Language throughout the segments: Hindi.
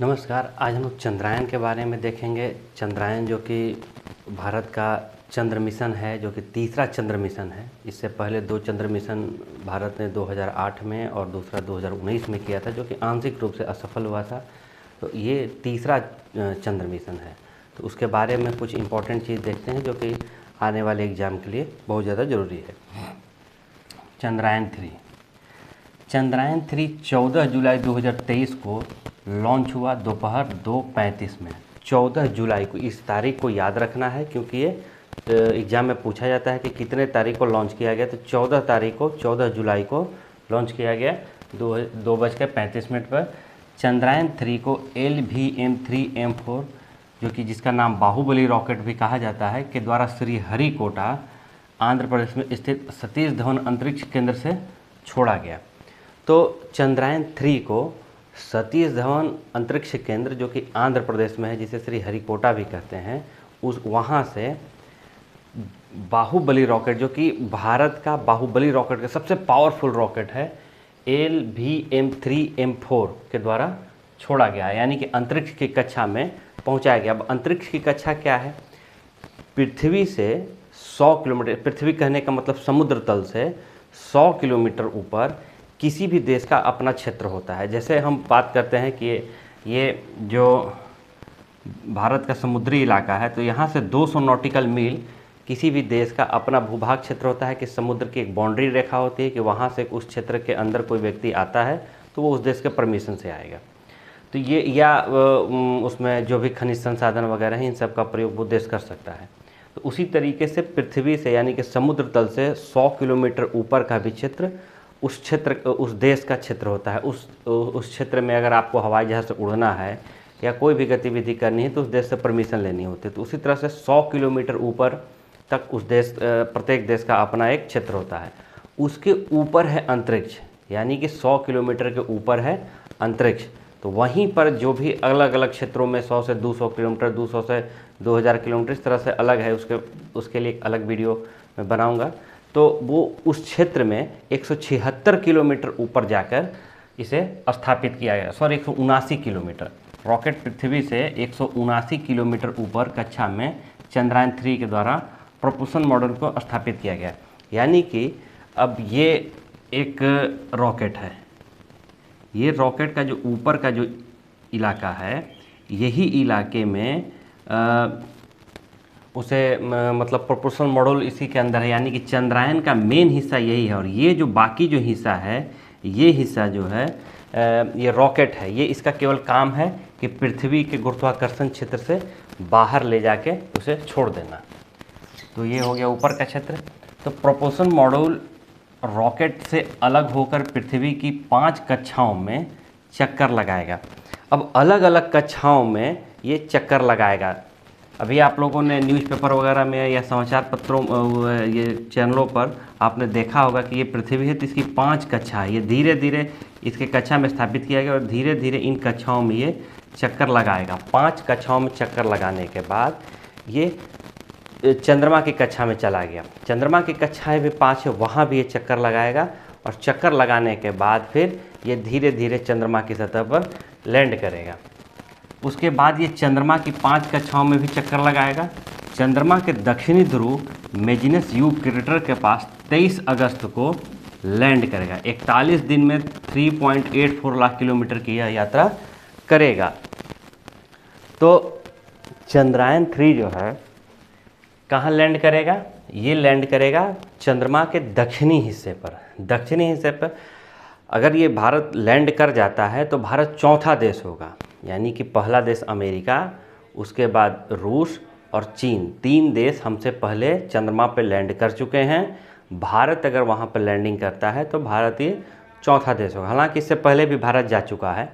नमस्कार। आज हम लोग चंद्रयान के बारे में देखेंगे। चंद्रयान जो कि भारत का चंद्र मिशन है, जो कि तीसरा चंद्र मिशन है। इससे पहले 2 चंद्र मिशन भारत ने 2008 में और दूसरा 2019 में किया था, जो कि आंशिक रूप से असफल हुआ था। तो ये तीसरा चंद्र मिशन है। तो उसके बारे में कुछ इम्पोर्टेंट चीज़ देखते हैं जो कि आने वाले एग्ज़ाम के लिए बहुत ज़्यादा ज़रूरी है। चंद्रयान 3 14 जुलाई 2023 को लॉन्च हुआ दोपहर 2:35 में। 14 जुलाई को, इस तारीख को याद रखना है क्योंकि ये एग्ज़ाम में पूछा जाता है कि कितने तारीख को लॉन्च किया गया। तो 14 जुलाई को लॉन्च किया गया 2:35 पर। चंद्रयान 3 को LVM-3M4, जो कि जिसका नाम बाहुबली रॉकेट भी कहा जाता है, के द्वारा श्रीहरिकोटा आंध्र प्रदेश में स्थित सतीश धवन अंतरिक्ष केंद्र से छोड़ा गया। तो चंद्रयान 3 को सतीश धवन अंतरिक्ष केंद्र, जो कि आंध्र प्रदेश में है, जिसे श्रीहरिकोटा भी कहते हैं, वहाँ से बाहुबली रॉकेट, जो कि भारत का बाहुबली रॉकेट का सबसे पावरफुल रॉकेट है, LVM-3M4 के द्वारा छोड़ा गया, यानी कि अंतरिक्ष की कक्षा में पहुँचाया गया। अब अंतरिक्ष की कक्षा क्या है? पृथ्वी से 100 किलोमीटर, पृथ्वी कहने का मतलब समुद्र तल से 100 किलोमीटर ऊपर किसी भी देश का अपना क्षेत्र होता है। जैसे हम बात करते हैं कि ये जो भारत का समुद्री इलाका है, तो यहाँ से 200 नॉटिकल मील किसी भी देश का अपना भूभाग क्षेत्र होता है कि समुद्र की एक बाउंड्री रेखा होती है कि वहाँ से उस क्षेत्र के अंदर कोई व्यक्ति आता है तो वो उस देश के परमिशन से आएगा। तो ये या उसमें जो भी खनिज संसाधन वगैरह हैं, इन सब का प्रयोग वो देश कर सकता है। तो उसी तरीके से पृथ्वी से, यानी कि समुद्र तल से 100 किलोमीटर ऊपर का भी क्षेत्र उस देश का क्षेत्र होता है। उस क्षेत्र में अगर आपको हवाई जहाज़ से उड़ना है या कोई भी गतिविधि करनी है तो उस देश से परमिशन लेनी होती है। तो उसी तरह से 100 किलोमीटर ऊपर तक उस देश, प्रत्येक देश का अपना एक क्षेत्र होता है। उसके ऊपर है अंतरिक्ष, यानी कि 100 किलोमीटर के ऊपर है अंतरिक्ष। तो वहीं पर जो भी अलग अलग क्षेत्रों में 100 से 200 किलोमीटर, 200 से 2000 किलोमीटर, इस तरह से अलग है, उसके लिए एक अलग वीडियो मैं बनाऊँगा। तो वो उस क्षेत्र में 176 किलोमीटर ऊपर जाकर इसे स्थापित किया गया। 179 किलोमीटर, रॉकेट पृथ्वी से 179 किलोमीटर ऊपर कक्षा में चंद्रयान 3 के द्वारा प्रोपल्शन मॉडल को स्थापित किया गया। यानी कि अब ये एक रॉकेट है, ये रॉकेट का जो ऊपर का जो इलाका है, यही इलाके में उसे मतलब प्रोपल्शन मॉड्यूल इसी के अंदर है, यानी कि चंद्रयान का मेन हिस्सा यही है। और ये जो बाकी जो हिस्सा है, ये हिस्सा जो है ये रॉकेट है। ये इसका केवल काम है कि पृथ्वी के गुरुत्वाकर्षण क्षेत्र से बाहर ले जाके उसे छोड़ देना। तो ये हो गया ऊपर का क्षेत्र। तो प्रोपल्शन मॉड्यूल रॉकेट से अलग होकर पृथ्वी की 5 कक्षाओं में चक्कर लगाएगा। अब अलग अलग कक्षाओं में ये चक्कर लगाएगा। अभी आप लोगों ने न्यूज़पेपर वगैरह में या समाचार पत्रों, ये चैनलों पर आपने देखा होगा कि ये पृथ्वी है तो इसकी 5 कक्षा है। ये धीरे धीरे इसके कक्षा में स्थापित किया गया और धीरे धीरे इन कक्षाओं में ये चक्कर लगाएगा। 5 कक्षाओं में चक्कर लगाने के बाद ये चंद्रमा की कक्षा में चला गया। चंद्रमा की कक्षाएँ भी 5 है, वहाँ भी ये चक्कर लगाएगा। और चक्कर लगाने के बाद फिर ये धीरे धीरे चंद्रमा की सतह पर लैंड करेगा। उसके बाद ये चंद्रमा की 5 कक्षाओं में भी चक्कर लगाएगा। चंद्रमा के दक्षिणी ध्रुव मेजिनस यू क्रेटर के पास 23 अगस्त को लैंड करेगा। 41 दिन में 3.84 लाख किलोमीटर की यह यात्रा करेगा। तो चंद्रयान 3 जो है कहाँ लैंड करेगा? ये लैंड करेगा चंद्रमा के दक्षिणी हिस्से पर। दक्षिणी हिस्से पर अगर ये भारत लैंड कर जाता है तो भारत चौथा देश होगा, यानी कि पहला देश अमेरिका, उसके बाद रूस और चीन, 3 देश हमसे पहले चंद्रमा पर लैंड कर चुके हैं। भारत अगर वहाँ पर लैंडिंग करता है तो भारत ये चौथा देश होगा। हालांकि इससे पहले भी भारत जा चुका है।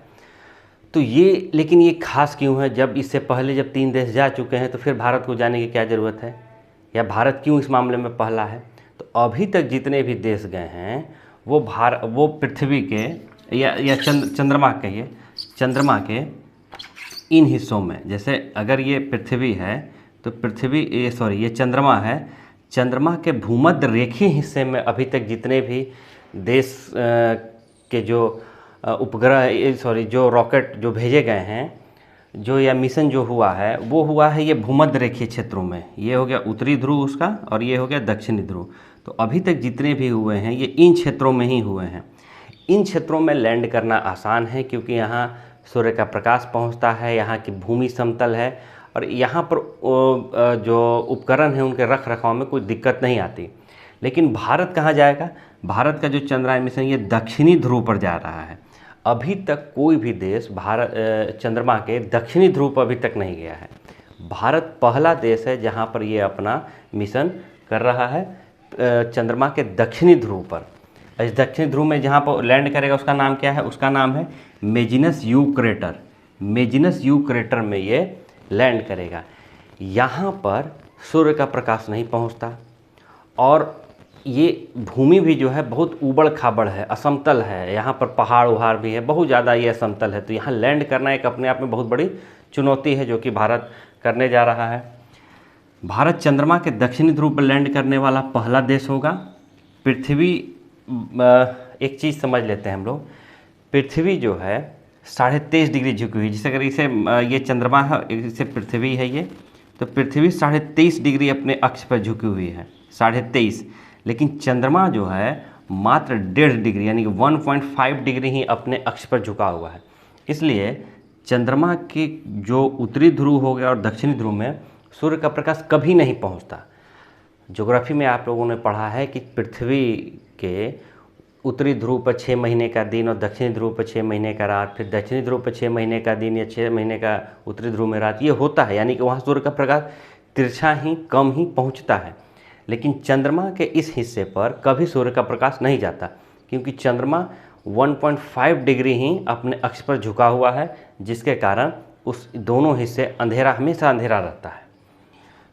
तो ये, लेकिन ये खास क्यों है? जब इससे पहले जब 3 देश जा चुके हैं तो फिर भारत को जाने की क्या ज़रूरत है, या भारत क्यों इस मामले में पहला है? तो अभी तक जितने भी देश गए हैं वो पृथ्वी के या चंद्रमा कहिए, चंद्रमा के इन हिस्सों में, जैसे अगर ये पृथ्वी है तो ये चंद्रमा है, चंद्रमा के भूमध्य रेखीय हिस्से में अभी तक जितने भी देश के जो उपग्रह सॉरी जो रॉकेट जो भेजे गए हैं, जो यह मिशन जो हुआ है वो हुआ है ये भूमध्य रेखीय क्षेत्रों में। ये हो गया उत्तरी ध्रुव उसका और ये हो गया दक्षिणी ध्रुव। तो अभी तक जितने भी हुए हैं ये इन क्षेत्रों में ही हुए हैं। इन क्षेत्रों में लैंड करना आसान है क्योंकि यहाँ सूर्य का प्रकाश पहुँचता है, यहाँ की भूमि समतल है और यहाँ पर जो उपकरण हैं उनके रख रखाव में कोई दिक्कत नहीं आती। लेकिन भारत कहाँ जाएगा? भारत का जो चंद्रयान मिशन ये दक्षिणी ध्रुव पर जा रहा है। अभी तक कोई भी देश चंद्रमा के दक्षिणी ध्रुव पर अभी तक नहीं गया है। भारत पहला देश है जहाँ पर ये अपना मिशन कर रहा है चंद्रमा के दक्षिणी ध्रुव पर। इस दक्षिणी ध्रुव में जहाँ पर लैंड करेगा उसका नाम क्या है? उसका नाम है मेजिनस यू क्रेटर। मेजिनस यू क्रेटर में ये लैंड करेगा। यहाँ पर सूर्य का प्रकाश नहीं पहुँचता और ये भूमि भी जो है बहुत ऊबड़ खाबड़ है, असमतल है। यहाँ पर पहाड़ उहाड़ भी है, बहुत ज़्यादा ये असमतल है। तो यहाँ लैंड करना एक अपने आप में बहुत बड़ी चुनौती है जो कि भारत करने जा रहा है। भारत चंद्रमा के दक्षिणी ध्रुव पर लैंड करने वाला पहला देश होगा। पृथ्वी, एक चीज़ समझ लेते हैं हम लोग, पृथ्वी जो है 23.5 डिग्री झुकी हुई। जैसे अगर इसे ये चंद्रमा है, इसे पृथ्वी है ये, तो पृथ्वी 23.5 डिग्री अपने अक्ष पर झुकी हुई है, 23.5। लेकिन चंद्रमा जो है मात्र 1.5 डिग्री यानी कि 1.5 डिग्री ही अपने अक्ष पर झुका हुआ है। इसलिए चंद्रमा के जो उत्तरी ध्रुव हो गया और दक्षिणी ध्रुव में सूर्य का प्रकाश कभी नहीं पहुंचता। ज्योग्राफी में आप लोगों ने पढ़ा है कि पृथ्वी के उत्तरी ध्रुव पर 6 महीने का दिन और दक्षिणी ध्रुव पर 6 महीने का रात, फिर दक्षिणी ध्रुव पर 6 महीने का दिन या 6 महीने का उत्तरी ध्रुव में रात, ये होता है। यानी कि वहाँ सूर्य का प्रकाश तिरछा ही कम ही पहुँचता है। लेकिन चंद्रमा के इस हिस्से पर कभी सूर्य का प्रकाश नहीं जाता क्योंकि चंद्रमा 1.5 डिग्री ही अपने अक्ष पर झुका हुआ है, जिसके कारण उस दोनों हिस्से अंधेरा, हमेशा अंधेरा रहता है।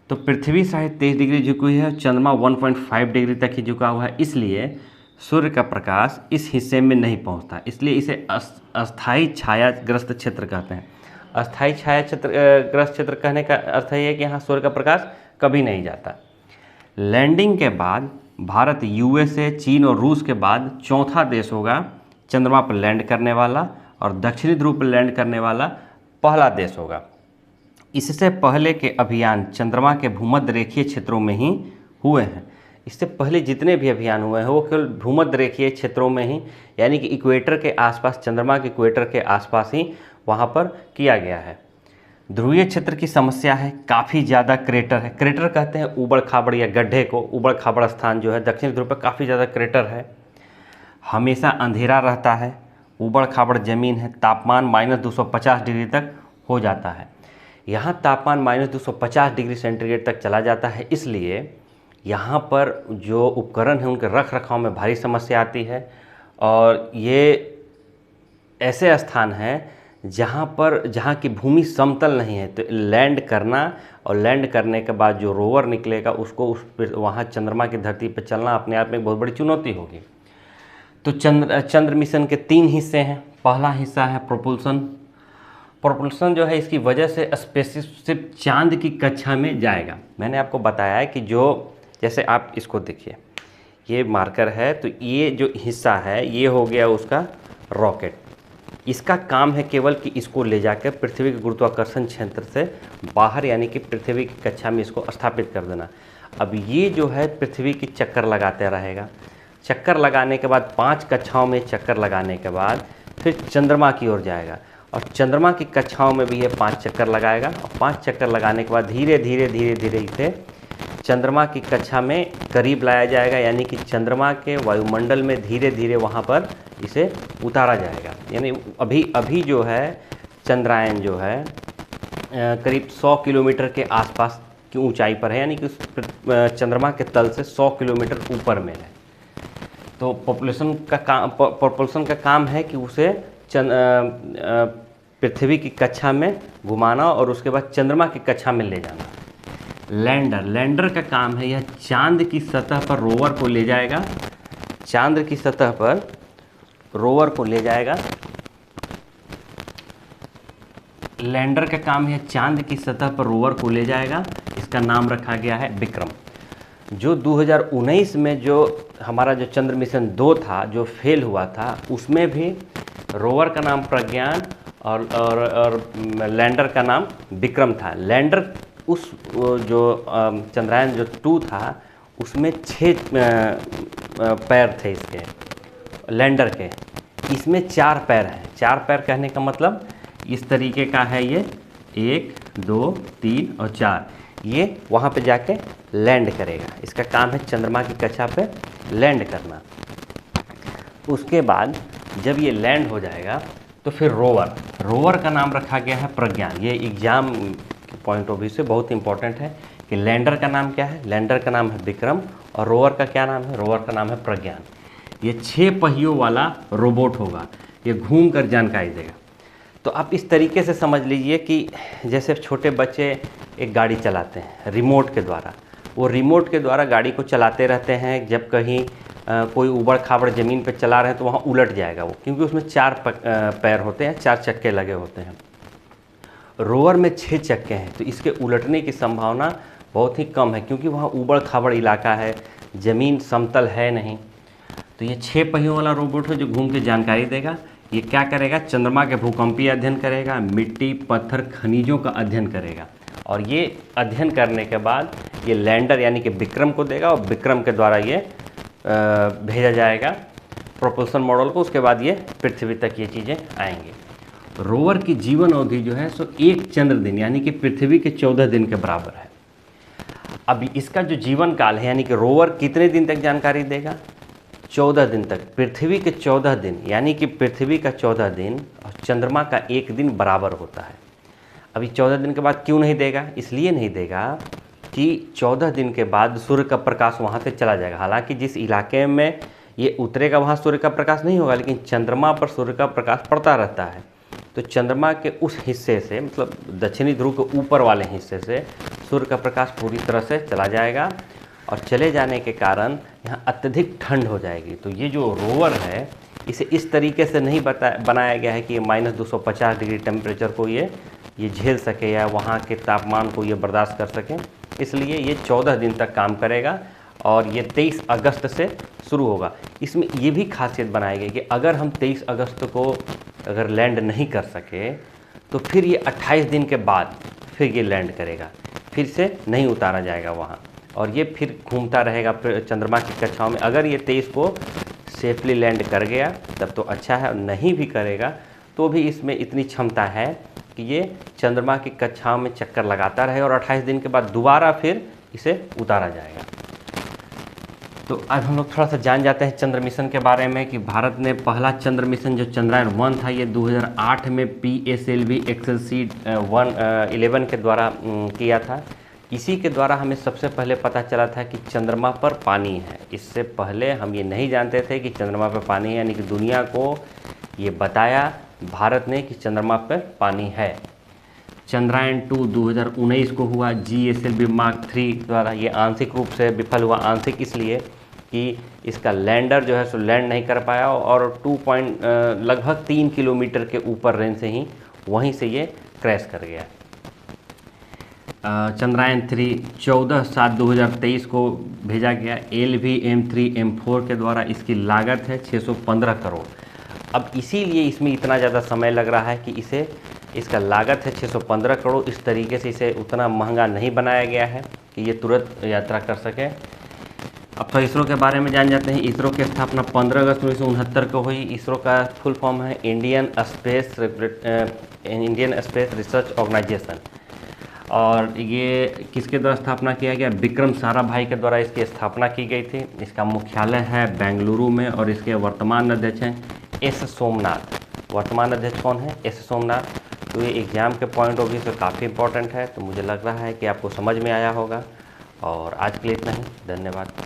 तो पृथ्वी 23.5 डिग्री झुकी हुई है, चंद्रमा 1.5 डिग्री तक ही झुका हुआ है। इसलिए सूर्य का प्रकाश इस हिस्से में नहीं पहुंचता। इसलिए इसे अस्थायी छायाग्रस्त क्षेत्र कहते हैं। अस्थायी छायाग्रस्त क्षेत्र कहने का अर्थ है कि यहाँ सूर्य का प्रकाश कभी नहीं जाता। लैंडिंग के बाद भारत यूएसए, चीन और रूस के बाद चौथा देश होगा चंद्रमा पर लैंड करने वाला और दक्षिणी ध्रुव पर लैंड करने वाला पहला देश होगा। इससे पहले के अभियान चंद्रमा के भूमध्य रेखीय क्षेत्रों में ही हुए हैं। इससे पहले जितने भी अभियान हुए हैं वो केवल भूमध्य रेखीय क्षेत्रों में ही, यानी कि इक्वेटर के आसपास, चंद्रमा के इक्वेटर के आसपास ही वहाँ पर किया गया है। ध्रुवीय क्षेत्र की समस्या है, काफ़ी ज़्यादा क्रेटर है। क्रेटर कहते हैं ऊबड़ खाबड़ या गड्ढे को, ऊबड़ खाबड़ स्थान जो है दक्षिण ध्रुव पर काफ़ी ज़्यादा क्रेटर है। हमेशा अंधेरा रहता है, ऊबड़ खाबड़ ज़मीन है, तापमान -250 डिग्री तक हो जाता है। यहाँ तापमान -250 डिग्री सेंटीग्रेड तक चला जाता है। इसलिए यहाँ पर जो उपकरण हैं उनके रख रखाव में भारी समस्या आती है। और ये ऐसे स्थान हैं जहाँ की भूमि समतल नहीं है, तो लैंड करना और लैंड करने के बाद जो रोवर निकलेगा उसको वहाँ चंद्रमा की धरती पर चलना अपने आप में बहुत बड़ी चुनौती होगी। तो चंद्र मिशन के 3 हिस्से हैं। पहला हिस्सा है प्रोपल्सन। प्रोपल्सन जो है इसकी वजह से स्पेसशिप चांद की कक्षा में जाएगा। मैंने आपको बताया है कि जैसे आप इसको देखिए, ये मार्कर है, तो ये जो हिस्सा है ये हो गया उसका रॉकेट। इसका काम है केवल कि इसको ले जाकर पृथ्वी के गुरुत्वाकर्षण क्षेत्र से बाहर, यानी कि पृथ्वी की कक्षा में इसको स्थापित कर देना। अब ये जो है पृथ्वी की चक्कर लगाते रहेगा। चक्कर लगाने के बाद 5 कक्षाओं में चक्कर लगाने के बाद फिर चंद्रमा की ओर जाएगा और चंद्रमा की कक्षाओं में भी ये 5 चक्कर लगाएगा और 5 चक्कर लगाने के बाद धीरे धीरे इसे चंद्रमा की कक्षा में करीब लाया जाएगा, यानी कि चंद्रमा के वायुमंडल में धीरे धीरे वहाँ पर इसे उतारा जाएगा। यानी अभी जो है चंद्रायन जो है करीब 100 किलोमीटर के आसपास की ऊंचाई पर है, यानी कि चंद्रमा के तल से 100 किलोमीटर ऊपर में है। तो प्रोपल्सन का काम है कि उसे पृथ्वी की कक्षा में घुमाना और उसके बाद चंद्रमा की कक्षा में ले जाना। लैंडर का काम है यह चांद की सतह पर रोवर को ले जाएगा, चांद की सतह पर रोवर को ले जाएगा। लैंडर का काम है चांद की सतह पर रोवर को ले जाएगा। इसका नाम रखा गया है विक्रम। जो 2019 में जो हमारा जो चंद्र मिशन 2 था जो फेल हुआ था, उसमें भी रोवर का नाम प्रज्ञान और लैंडर का नाम विक्रम था। लैंडर उस जो चंद्रयान जो 2 था उसमें 6 पैर थे इसके, लैंडर के। इसमें 4 पैर हैं। 4 पैर कहने का मतलब इस तरीके का है ये, 1 2 3 और 4। ये वहाँ पे जाके लैंड करेगा। इसका काम है चंद्रमा की कक्षा पे लैंड करना। उसके बाद जब ये लैंड हो जाएगा तो फिर रोवर का नाम रखा गया है प्रज्ञान। ये एग्जाम के पॉइंट ऑफ व्यू से बहुत इंपॉर्टेंट है कि लैंडर का नाम क्या है। लैंडर का नाम है विक्रम और रोवर का क्या नाम है, रोवर का नाम है प्रज्ञान। ये 6 पहियों वाला रोबोट होगा, ये घूम कर जानकारी देगा। तो आप इस तरीके से समझ लीजिए कि जैसे छोटे बच्चे एक गाड़ी चलाते हैं रिमोट के द्वारा, वो रिमोट के द्वारा गाड़ी को चलाते रहते हैं। जब कहीं कोई उबड़ खाबड़ ज़मीन पे चला रहे हैं तो वहाँ उलट जाएगा वो, क्योंकि उसमें 4 पैर होते हैं, 4 चक्के लगे होते हैं। रोवर में 6 चक्के हैं, तो इसके उलटने की संभावना बहुत ही कम है, क्योंकि वहाँ उबड़ खाबड़ इलाका है, ज़मीन समतल है नहीं। तो ये 6 पहियों वाला रोबोट है जो घूम के जानकारी देगा। ये क्या करेगा, चंद्रमा के भूकंपीय अध्ययन करेगा, मिट्टी पत्थर खनिजों का अध्ययन करेगा। और ये अध्ययन करने के बाद ये लैंडर यानी कि विक्रम को देगा और विक्रम के द्वारा ये भेजा जाएगा प्रोपल्सन मॉडल को। उसके बाद ये पृथ्वी तक ये चीज़ें आएंगी। रोवर की जीवन अवधि जो है सो 1 चंद्र दिन यानी कि पृथ्वी के 14 दिन के बराबर है। अब इसका जो जीवन काल है यानी कि रोवर कितने दिन तक जानकारी देगा, 14 दिन तक। पृथ्वी के 14 दिन यानी कि पृथ्वी का 14 दिन और चंद्रमा का 1 दिन बराबर होता है। अभी 14 दिन के बाद क्यों नहीं देगा, इसलिए नहीं देगा कि 14 दिन के बाद सूर्य का प्रकाश वहाँ से चला जाएगा। हालांकि जिस इलाके में ये उतरेगा वहाँ सूर्य का प्रकाश नहीं होगा, लेकिन चंद्रमा पर सूर्य का प्रकाश पड़ता रहता है। तो चंद्रमा के उस हिस्से से, मतलब दक्षिणी ध्रुव के ऊपर वाले हिस्से से सूर्य का प्रकाश पूरी तरह से चला जाएगा और चले जाने के कारण यहाँ अत्यधिक ठंड हो जाएगी। तो ये जो रोवर है इसे इस तरीके से नहीं बनाया गया है कि ये -250 डिग्री टेम्परेचर को ये झेल सके या वहाँ के तापमान को ये बर्दाश्त कर सके। इसलिए ये 14 दिन तक काम करेगा और ये 23 अगस्त से शुरू होगा। इसमें ये भी खासियत बनाई गई कि अगर हम 23 अगस्त को अगर लैंड नहीं कर सके तो फिर ये 28 दिन के बाद फिर ये लैंड करेगा, फिर से नहीं उतारा जाएगा वहाँ और ये फिर घूमता रहेगा चंद्रमा की कक्षाओं में। अगर ये 23 को सेफली लैंड कर गया तब तो अच्छा है, और नहीं भी करेगा तो भी इसमें इतनी क्षमता है कि ये चंद्रमा की कक्षाओं में चक्कर लगाता रहे और 28 दिन के बाद दोबारा फिर इसे उतारा जाएगा। तो अब हम लोग थोड़ा सा जान जाते हैं चंद्र मिशन के बारे में कि भारत ने पहला चंद्र मिशन जो चंद्रयान 1 था ये 2008 में PSLV एक्सेलसी 11 के द्वारा किया था। इसी के द्वारा हमें सबसे पहले पता चला था कि चंद्रमा पर पानी है। इससे पहले हम ये नहीं जानते थे कि चंद्रमा पर पानी है, यानी कि दुनिया को ये बताया भारत ने कि चंद्रमा पर पानी है। चंद्रयान 2 2019 को हुआ GSLV Mark 3 द्वारा। ये आंशिक रूप से विफल हुआ। आंशिक इसलिए कि इसका लैंडर जो है सो लैंड नहीं कर पाया और लगभग 3 किलोमीटर के ऊपर रेंज से ही वहीं से ये क्रैश कर गया। चंद्रयान 3 14/7/2023 को भेजा गया LVM-3M4 के द्वारा। इसकी लागत है 615 करोड़। अब इसीलिए इसमें इतना ज़्यादा समय लग रहा है कि इसका लागत है 615 करोड़। इस तरीके से इसे उतना महंगा नहीं बनाया गया है कि ये तुरंत यात्रा कर सके। अब तो इसरो के बारे में जान जाते हैं। इसरो की स्थापना 15 अगस्त 1969 को हुई। इसरो का फुल फॉर्म है इंडियन स्पेस रिसर्च ऑर्गेनाइजेशन। और ये किसके द्वारा स्थापना किया गया, विक्रम साराभाई के द्वारा इसकी स्थापना की गई थी। इसका मुख्यालय है बेंगलुरु में और इसके वर्तमान अध्यक्ष हैं एस सोमनाथ। वर्तमान अध्यक्ष कौन है, एस सोमनाथ। तो ये एग्ज़ाम के पॉइंट ऑफ व्यू से काफ़ी इंपॉर्टेंट है। तो मुझे लग रहा है कि आपको समझ में आया होगा। और आज के लिए इतना ही, धन्यवाद।